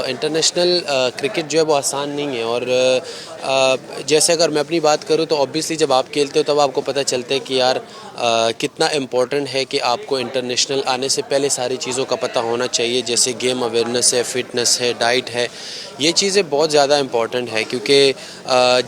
International cricket जो है वो आसान नहीं है और जैसे अगर मैं अपनी बात करूं तो ऑब्वियसली जब आप खेलते हो तब आपको पता चलता है कि यार कितना इम्पोर्टेंट है कि आपको इंटरनेशनल आने से पहले सारी चीज़ों का पता होना चाहिए, जैसे गेम अवेयरनेस है, फिटनेस है, डाइट है। ये चीज़ें बहुत ज़्यादा इम्पॉर्टेंट है क्योंकि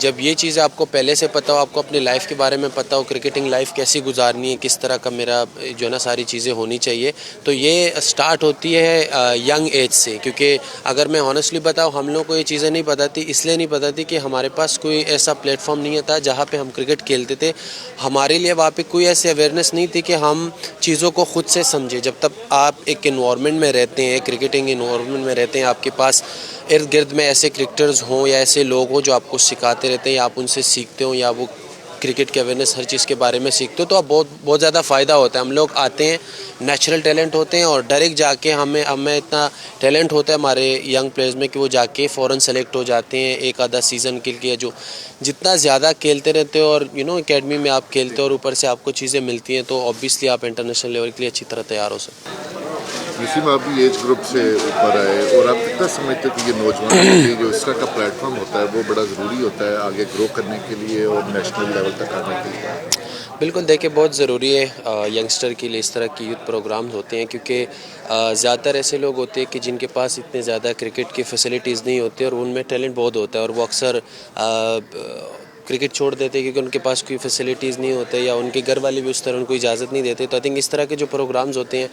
जब ये चीज़ें आपको पहले से पता हो, आपको अपनी लाइफ के बारे में पता हो, क्रिकेटिंग लाइफ कैसी गुजारनी है, किस तरह का मेरा जो है ना सारी चीज़ें होनी चाहिए, तो ये स्टार्ट होती है यंग एज से। क्योंकि अगर मैं ऑनेस्टली बताऊँ, हम लोग को ये चीज़ें नहीं पता थी, इसलिए नहीं पता थी कि हमारे पास कोई ऐसा प्लेटफॉर्म नहीं था जहाँ पे हम क्रिकेट खेलते थे। हमारे लिए वहाँ पे कोई ऐसी अवेयरनेस नहीं थी कि हम चीज़ों को खुद से समझें। जब तक आप एक इन्वायरमेंट में रहते हैं, क्रिकेटिंग इन्वायरमेंट में रहते हैं, आपके पास इर्द गिर्द में ऐसे क्रिकेटर्स हों या ऐसे लोग हों जो आपको सिखाते रहते हैं या आप उनसे सीखते हो या वो क्रिकेट की अवेयरनेस हर चीज़ के बारे में सीखते हो, तो आप बहुत ज़्यादा फ़ायदा होता है। हम लोग आते हैं, नेचुरल टैलेंट होते हैं और डायरेक्ट जाके हमें इतना टैलेंट होता है हमारे यंग प्लेयर्स में कि वो जाके फ़ौरन सेलेक्ट हो जाते हैं एक आधा सीज़न के लिए। जो जितना ज़्यादा खेलते रहते हो और एकेडमी में आप खेलते हो और ऊपर से आपको चीज़ें मिलती हैं, तो ऑब्वियसली आप इंटरनेशनल लेवल के लिए अच्छी तरह तैयार हो सकते हैं। इसी में आप भी एज ग्रुप से ऊपर आए और आप कितना समझते कि ये नौजवानों के लिए जो इस तरह का प्लेटफॉर्म होता है वो बड़ा ज़रूरी होता है आगे ग्रो करने के लिए और नेशनल लेवल तक आने के लिए? बिल्कुल, देखिए बहुत ज़रूरी है यंगस्टर के लिए इस तरह की यूथ प्रोग्राम्स होते हैं क्योंकि ज़्यादातर ऐसे लोग होते हैं कि जिनके पास इतने ज़्यादा क्रिकेट की फैसिलिटीज़ नहीं होती और उनमें टैलेंट बहुत होता है और वो अक्सर क्रिकेट छोड़ देते हैं क्योंकि उनके पास कोई फैसिलिटीज़ नहीं होते या उनके घर वाले भी उस तरह उनको इजाज़त नहीं देते। तो आई थिंक इस तरह के जो प्रोग्राम्स होते हैं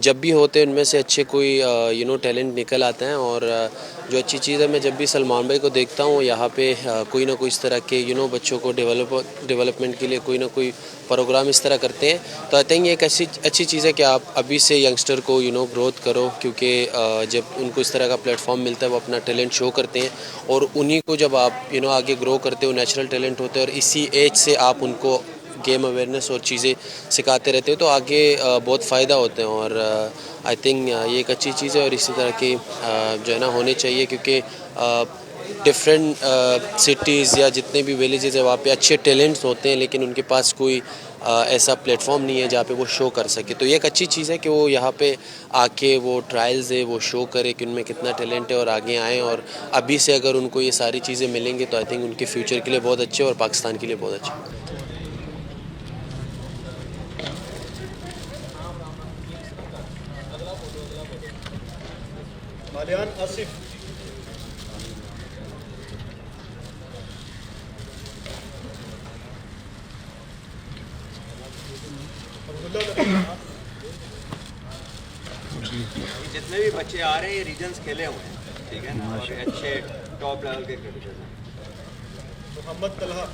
जब भी होते हैं उनमें से अच्छे कोई टैलेंट निकल आता है। और जो अच्छी चीज़ है, मैं जब भी सलमान भाई को देखता हूँ यहाँ पे कोई ना कोई इस तरह के बच्चों को डेवलपमेंट के लिए कोई ना कोई प्रोग्राम इस तरह करते हैं। तो आई थिंक ये एक अच्छी चीज़ है कि आप अभी से यंगस्टर को ग्रोथ करो क्योंकि जब उनको इस तरह का प्लेटफॉर्म मिलता है वो अपना टैलेंट शो करते हैं और उन्हीं को जब आप आगे ग्रो करते हो, नेचुरल टैलेंट होते हैं और इसी एज से आप उनको गेम अवेयरनेस और चीज़ें सिखाते रहते हो तो आगे बहुत फ़ायदा होते हैं। और आई थिंक ये एक अच्छी चीज़ है और इसी तरह की जो है ना होने चाहिए क्योंकि डिफरेंट सिटीज़ या जितने भी विलेजेस है वहाँ पे अच्छे टैलेंट्स होते हैं लेकिन उनके पास कोई ऐसा प्लेटफॉर्म नहीं है जहाँ पे वो शो कर सके। तो ये एक अच्छी चीज़ है कि वो यहाँ पे आके वो ट्रायल्स है वो शो करे कि उनमें कितना टैलेंट है और आगे आएँ। और अभी से अगर उनको ये सारी चीज़ें मिलेंगी तो आई थिंक उनके फ्यूचर के लिए बहुत अच्छे और पाकिस्तान के लिए बहुत अच्छे। मालियान आसिफ, जितने भी बच्चे आ रहे हैं ये रीजन्स खेले हुए हैं, ठीक है ना, और अच्छे टॉप लेवल के क्रिकेटर्स हैं। मोहम्मद तलहा,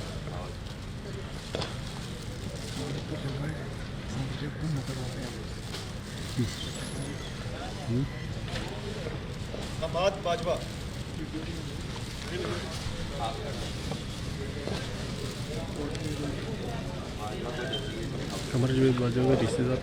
हमाद बाजवा, हमारे जो बाजू का रिश्तेदार